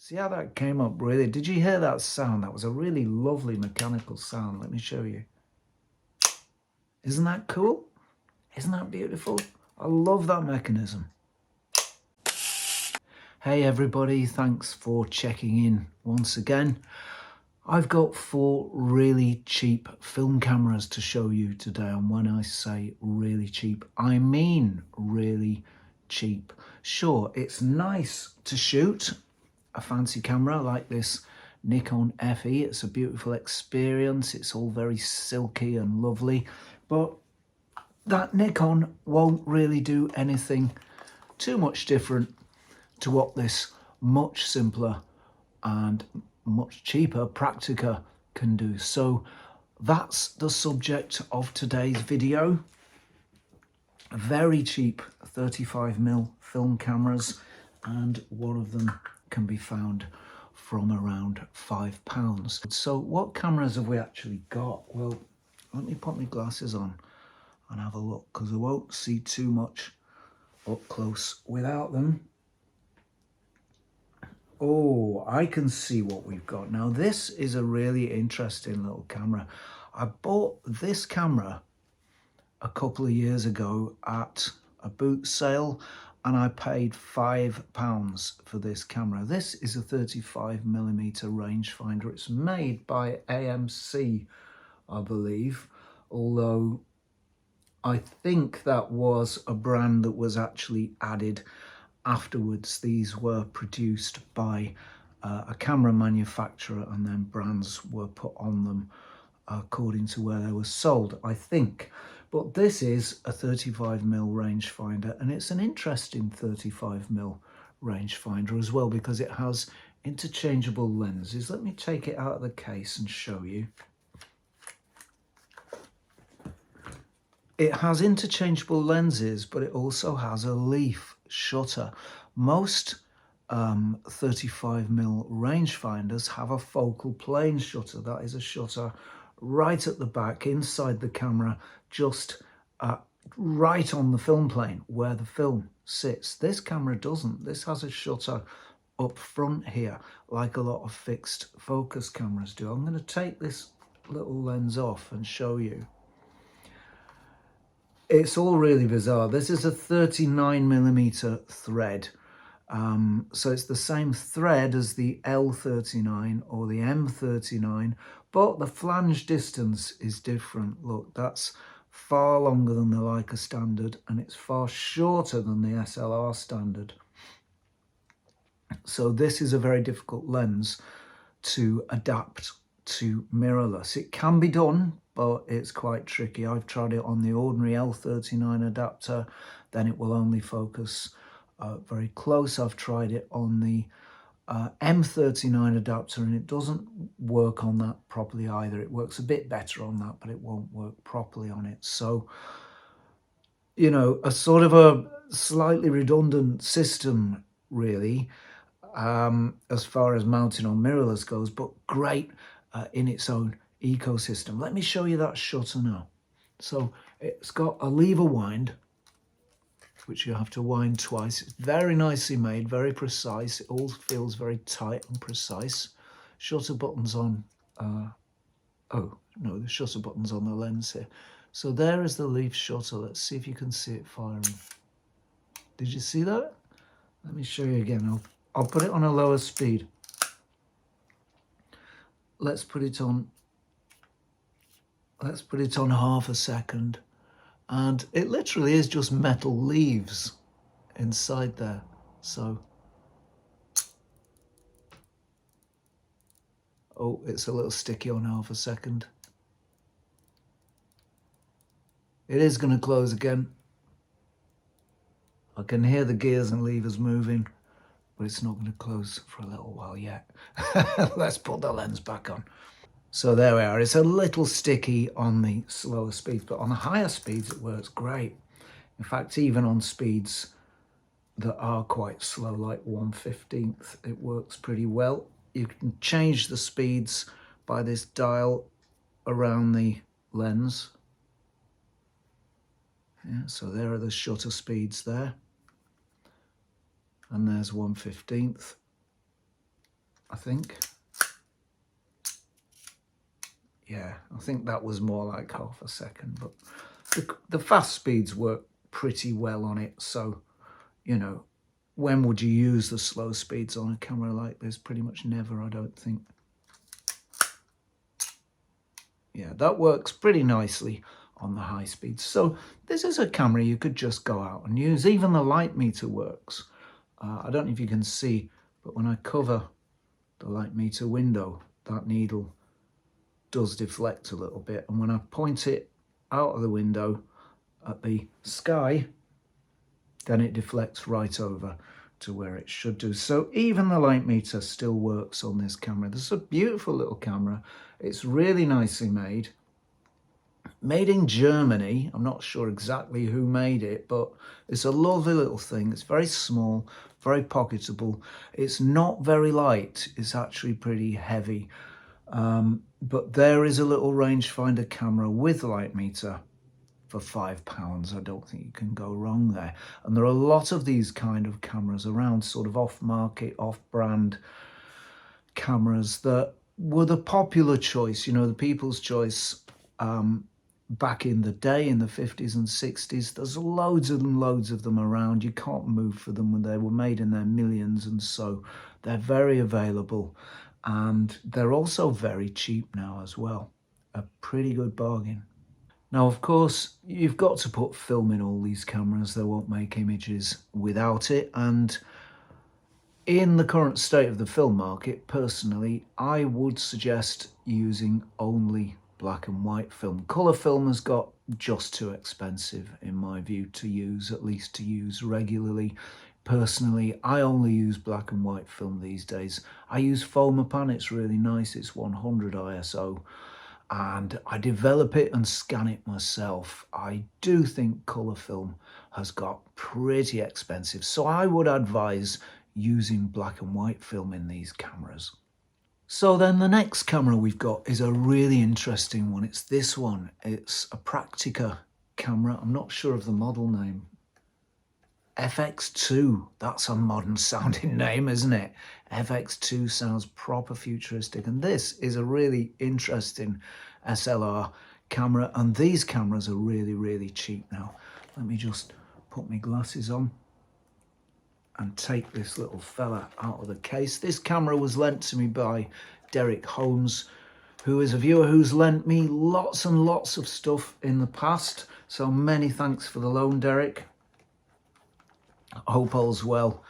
See how that came up really? Did you hear that sound? That was a really lovely mechanical sound. Let me show you. Isn't that cool? Isn't that beautiful? I love that mechanism. Hey everybody, thanks for checking in once again. I've got 4 really cheap film cameras to show you today, and when I say really cheap, I mean really cheap. Sure, it's nice to shoot a fancy camera like this Nikon FE. It's a beautiful experience. It's all very silky and lovely, but that Nikon won't really do anything too much different to what this much simpler and much cheaper Praktica can do. So that's the subject of today's video. Very cheap 35mm film cameras, and one of them can be found from around £5. So what cameras have we actually got? Well, let me put my glasses on and have a look, because I won't see too much up close without them. Oh, I can see what we've got. Now, this is a really interesting little camera. I bought this camera a couple of years ago at a boot sale, and I paid £5 for this camera. This is a 35mm rangefinder. It's made by AMC, I believe, although I think that was a brand that was actually added afterwards. These were produced by a camera manufacturer, and then brands were put on them according to where they were sold, I think. But this is a 35mm rangefinder, and it's an interesting 35mm rangefinder as well, because it has interchangeable lenses. Let me take it out of the case and show you. It has interchangeable lenses, but it also has a leaf shutter. Most 35mm rangefinders have a focal plane shutter. That is a shutter right at the back, inside the camera, just right on the film plane where the film sits. This camera doesn't. This has a shutter up front here, like a lot of fixed focus cameras do. I'm going to take this little lens off and show you. It's all really bizarre. This is a 39mm thread. So it's the same thread as the L39 or the M39, but the flange distance is different. Look, that's far longer than the Leica standard, and it's far shorter than the SLR standard. So this is a very difficult lens to adapt to mirrorless. It can be done, but it's quite tricky. I've tried it on the ordinary L39 adapter, then it will only focus very close. I've tried it on the M39 adapter, and it doesn't work on that properly either. It works a bit better on that, but it won't work properly on it. So, you know, a sort of a slightly redundant system, really, as far as mounting on mirrorless goes, but great in its own ecosystem. Let me show you that shutter now. So it's got a lever wind, which you have to wind twice. It's very nicely made, very precise. It all feels very tight and precise. Shutter buttons on, oh no, the shutter button's on the lens here. So there is the leaf shutter. Let's see if you can see it firing. Did you see that? Let me show you again. I'll put it on a lower speed. Let's put it on half a second. And it literally is just metal leaves inside there. So, oh, it's a little sticky on half a second. It is going to close again. I can hear the gears and levers moving, but it's not going to close for a little while yet. Let's put the lens back on. So there we are. It's a little sticky on the slower speeds, but on the higher speeds it works great. In fact, even on speeds that are quite slow, like 1/15, it works pretty well. You can change the speeds by this dial around the lens. Yeah, so there are the shutter speeds there. And there's 1/15. I think. Yeah, I think that was more like half a second, but the fast speeds work pretty well on it. So, you know, when would you use the slow speeds on a camera like this? Pretty much never, I don't think. Yeah, that works pretty nicely on the high speeds. So this is a camera you could just go out and use. Even the light meter works. I don't know if you can see, but when I cover the light meter window, that needle does deflect a little bit. And when I point it out of the window at the sky, then it deflects right over to where it should do. So even the light meter still works on this camera. This is a beautiful little camera. It's really nicely made. Made in Germany. I'm not sure exactly who made it, but it's a lovely little thing. It's very small, very pocketable. It's not very light. It's actually pretty heavy. But there is a little rangefinder camera with light meter for £5. I don't think you can go wrong there. And there are a lot of these kind of cameras around, sort of off-market, off-brand cameras that were the popular choice, you know, the people's choice back in the day, in the 50s and 60s. There's loads and loads of them around. You can't move for them when they were made in their millions, and so they're very available. And they're also very cheap now as well. A pretty good bargain. Now, of course, you've got to put film in all these cameras. They won't make images without it. And in the current state of the film market, personally, I would suggest using only black and white film. Colour film has got just too expensive, in my view, to use, at least to use regularly. Personally, I only use black and white film these days. I use Fomapan, it's really nice, it's 100 ISO, and I develop it and scan it myself. I do think colour film has got pretty expensive, so I would advise using black and white film in these cameras. So then the next camera we've got is a really interesting one. It's this one. It's a Praktica camera. I'm not sure of the model name. FX2, that's a modern sounding name, isn't it? FX2 sounds proper futuristic. And this is a really interesting SLR camera. And these cameras are really, really cheap now. Let me just put my glasses on and take this little fella out of the case. This camera was lent to me by Derek Holmes, who is a viewer who's lent me lots and lots of stuff in the past. So many thanks for the loan, Derek. I hope all's well,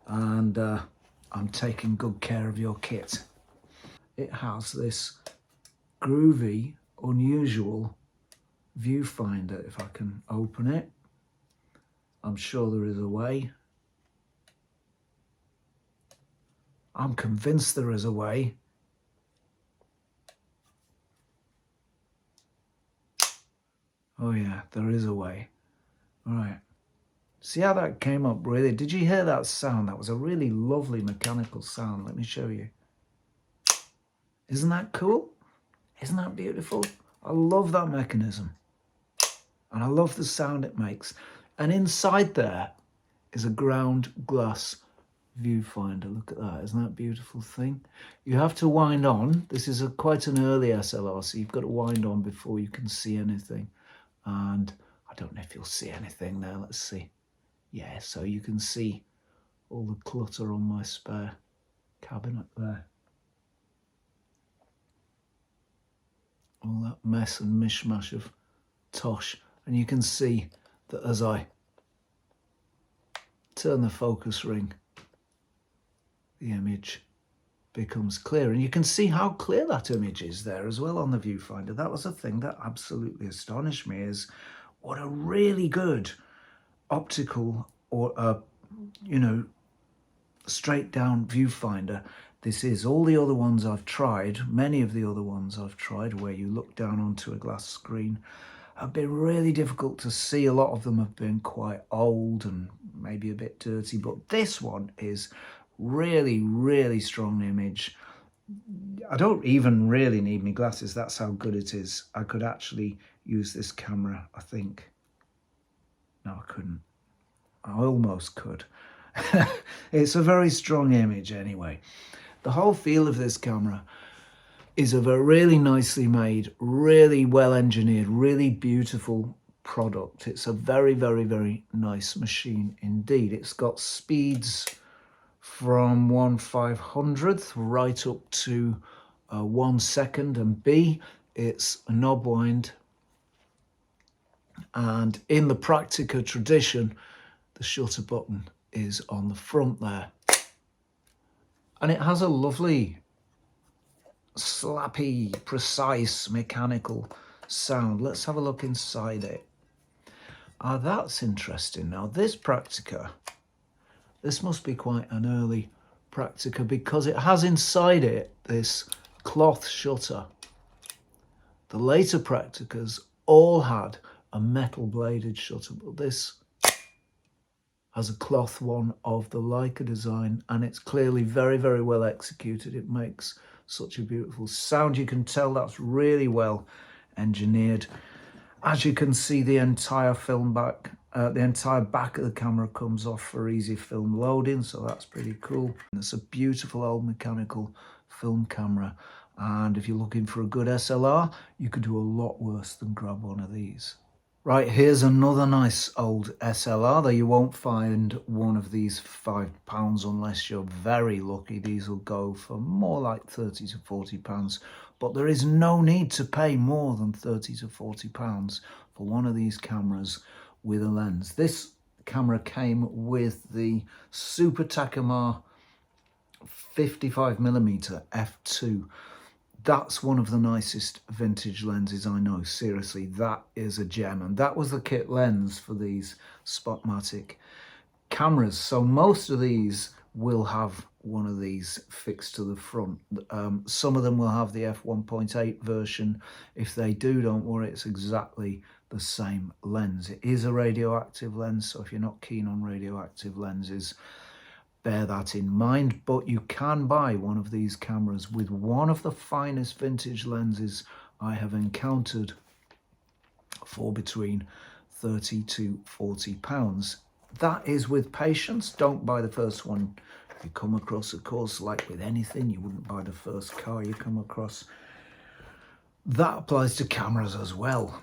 and I'm taking good care of your kit. It has this groovy, unusual viewfinder. If I can open it, I'm sure there is a way. I'm convinced there is a way. Oh yeah, there is a way. All right. See how that came up, really? Did you hear that sound? That was a really lovely mechanical sound. Let me show you. Isn't that cool? Isn't that beautiful? I love that mechanism. And I love the sound it makes. And inside there is a ground glass viewfinder. Look at that. Isn't that a beautiful thing? You have to wind on. This is quite an early SLR, so you've got to wind on before you can see anything. And I don't know if you'll see anything there. Let's see. Yeah, so you can see all the clutter on my spare cabinet there. All that mess and mishmash of tosh. And you can see that as I turn the focus ring, the image becomes clear. And you can see how clear that image is there as well on the viewfinder. That was a thing that absolutely astonished me, is what a really good optical or you know, straight down viewfinder this is. All the other ones I've tried, many of the other ones I've tried where you look down onto a glass screen, have been really difficult to see. A lot of them have been quite old and maybe a bit dirty, but this one is really, really strong image. I don't even really need my glasses, that's how good it is. I could actually use this camera, I think. No, I couldn't. I almost could. It's a very strong image anyway. The whole feel of this camera is of a really nicely made, really well engineered, really beautiful product. It's a very, very, very nice machine indeed. It's got speeds from 1/500th right up to 1 second, and B, it's a knob wind. And in the Praktica tradition, the shutter button is on the front there. And it has a lovely, slappy, precise, mechanical sound. Let's have a look inside it. Ah, that's interesting. Now, this Praktica, this must be quite an early Praktica because it has inside it this cloth shutter. The later Prakticas all had a metal bladed shutter, but this has a cloth one of the Leica design, and it's clearly very, very well executed. It makes such a beautiful sound. You can tell that's really well engineered. As you can see, the entire back of the camera comes off for easy film loading, so that's pretty cool. And it's a beautiful old mechanical film camera, and if you're looking for a good SLR, you could do a lot worse than grab one of these. Right, here's another nice old SLR, though you won't find one of these for £5 unless you're very lucky. These will go for more like £30 to £40, but there is no need to pay more than £30 to £40 for one of these cameras with a lens. This camera came with the Super Takumar 55mm f2. That's one of the nicest vintage lenses I know. Seriously, that is a gem. And that was the kit lens for these Spotmatic cameras. So most of these will have one of these fixed to the front. Some of them will have the f1.8 version. If they do, don't worry, it's exactly the same lens. It is a radioactive lens, so if you're not keen on radioactive lenses, bear that in mind. But you can buy one of these cameras with one of the finest vintage lenses I have encountered for between £30 to £40. That is with patience. Don't buy the first one you come across. Of course, like with anything, you wouldn't buy the first car you come across. That applies to cameras as well.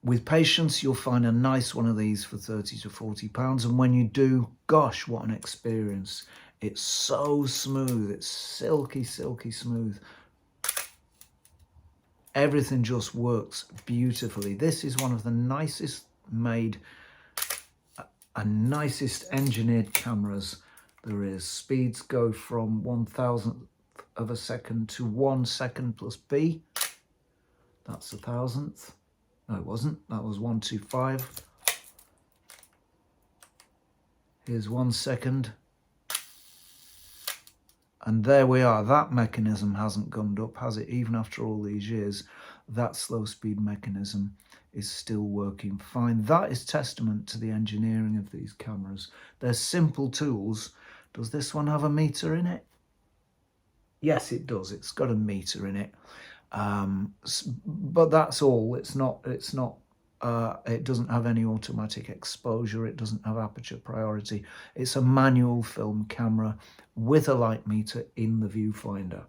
With patience, you'll find a nice one of these for £30 to £40. And when you do, gosh, what an experience. It's so smooth. It's silky, silky smooth. Everything just works beautifully. This is one of the nicest made and nicest engineered cameras there is. Speeds go from 1,000th of a second to 1 second plus B. That's 1,000th. No, it wasn't. That was 125. Here's 1 second. And there we are. That mechanism hasn't gummed up, has it? Even after all these years, that slow speed mechanism is still working fine. That is testament to the engineering of these cameras. They're simple tools. Does this one have a meter in it? Yes, it does. It's got a meter in it. But that's all. It doesn't have any automatic exposure. It doesn't have aperture priority. It's a manual film camera with a light meter in the viewfinder.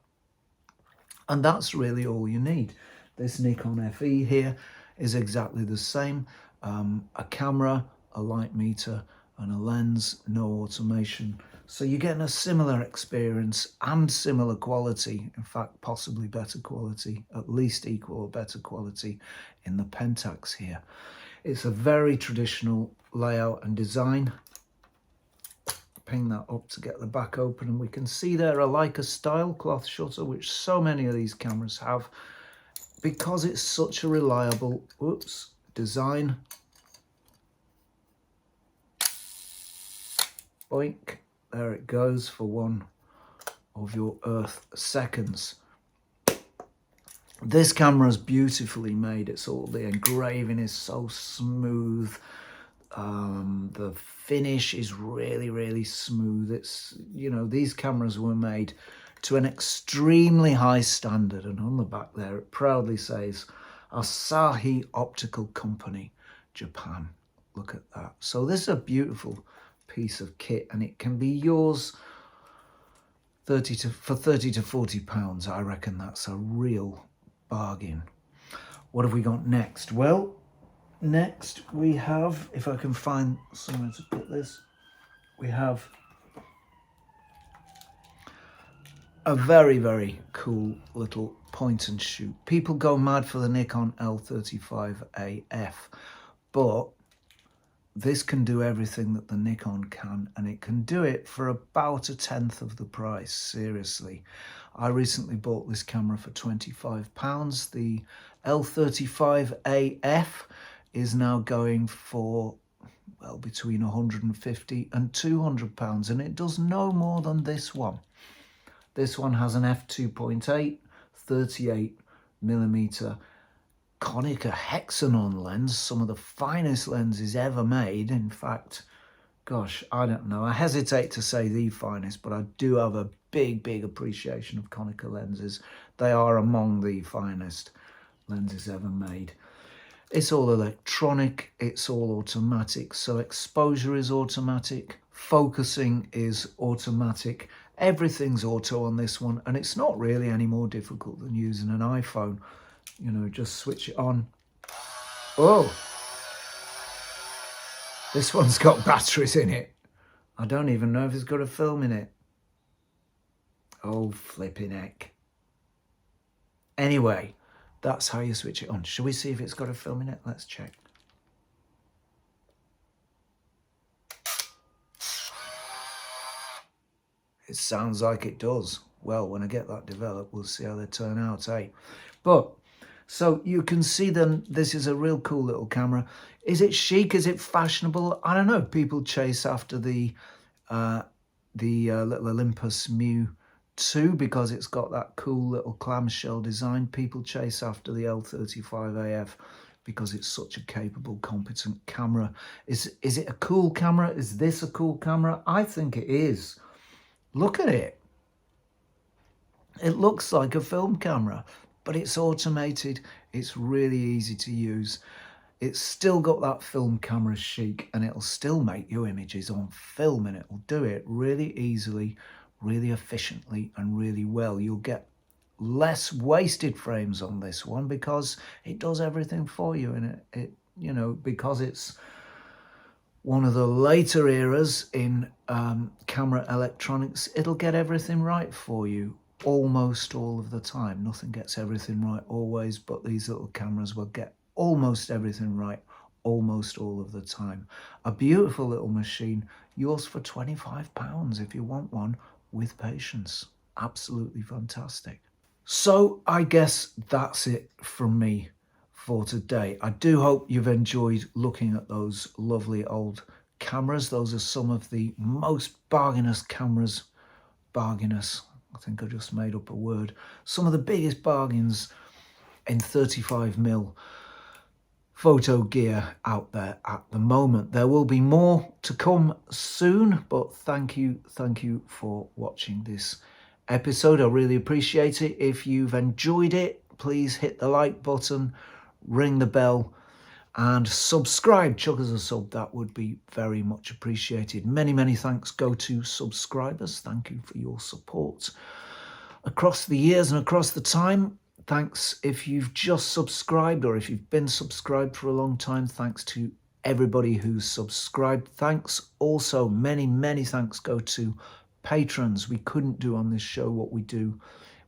And that's really all you need. This Nikon FE here is exactly the same. A camera, a light meter, and a lens, no automation. So you're getting a similar experience and similar quality, in fact, possibly better quality, at least equal or better quality in the Pentax here. It's a very traditional layout and design. Ping that up to get the back open, and we can see there a Leica style cloth shutter, which so many of these cameras have, because it's such a reliable, design. Boink. There it goes for one of your Earth seconds. This camera is beautifully made. It's all, the engraving is so smooth. The finish is really, really smooth. It's, you know, these cameras were made to an extremely high standard. And on the back there, it proudly says Asahi Optical Company, Japan. Look at that. So this is a beautiful piece of kit, and it can be yours for 30 to 40 pounds, I reckon that's a real bargain. What have we got next? Well, next we have, if I can find somewhere to put this, we have a very, very cool little point and shoot. People go mad for the Nikon L35AF, but this can do everything that the Nikon can, and it can do it for about 1/10 of the price, seriously. I recently bought this camera for £25. The L35AF is now going for, well, between 150 and £200, and it does no more than this one. This one has an f2.8, 38mm Konica Hexanon lens, some of the finest lenses ever made. In fact, gosh, I don't know. I hesitate to say the finest, but I do have a big, big appreciation of Konica lenses. They are among the finest lenses ever made. It's all electronic, it's all automatic, so exposure is automatic, focusing is automatic, everything's auto on this one, and it's not really any more difficult than using an iPhone. You know, just switch it on. Oh, this one's got batteries in it. I don't even know if it's got a film in it. Oh, flipping heck. Anyway, that's how you switch it on. Shall we see if it's got a film in it? Let's check. It sounds like it does. Well, when I get that developed, we'll see how they turn out, eh? But, so you can see then, this is a real cool little camera. Is it chic? Is it fashionable? I don't know. People chase after the little Olympus Mu 2 because it's got that cool little clamshell design. People chase after the L35AF because it's such a capable, competent camera. Is it a cool camera? Is this a cool camera? I think it is. Look at it. It looks like a film camera, but it's automated. It's really easy to use. It's still got that film camera chic, and it'll still make you images on film, and it'll do it really easily, really efficiently, and really well. You'll get less wasted frames on this one because it does everything for you, and it you know, because it's one of the later eras in camera electronics, it'll get everything right for you almost all of the time. Nothing gets everything right always, but these little cameras will get almost everything right almost all of the time. A beautiful little machine, yours for £25 if you want one, with patience. Absolutely fantastic. So I guess that's it from me for today. I do hope you've enjoyed looking at those lovely old cameras. Those are some of the most bargainous cameras. Bargainous, I think I just made up a word. Some of the biggest bargains in 35mm photo gear out there at the moment. There will be more to come soon, but thank you for watching this episode. I really appreciate it. If you've enjoyed it, please hit the like button, ring the bell, and subscribe. Chuck us a sub, that would be very much appreciated. Many thanks go to subscribers. Thank you for your support across the years and across the time. Thanks if you've just subscribed, or if you've been subscribed for a long time. Thanks to everybody who's subscribed. Thanks also, many thanks go to patrons. We couldn't do on this show what we do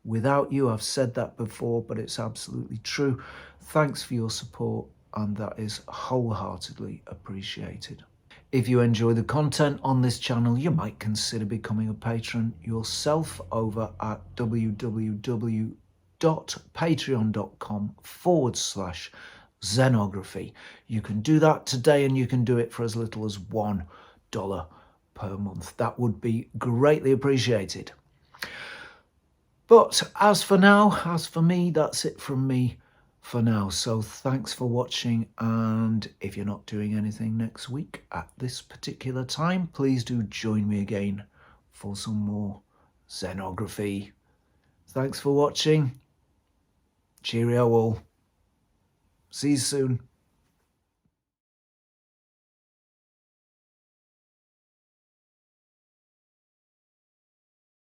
without you. I've said that before, but it's absolutely true. Thanks for your support, and that is wholeheartedly appreciated. If you enjoy the content on this channel, you might consider becoming a patron yourself over at www.patreon.com/Zenography. You can do that today, and you can do it for as little as $1 per month. That would be greatly appreciated. But as for me, that's it from me for now. So thanks for watching, and if you're not doing anything next week at this particular time, please do join me again for some more Zenography. Thanks for watching. Cheerio all. See you soon.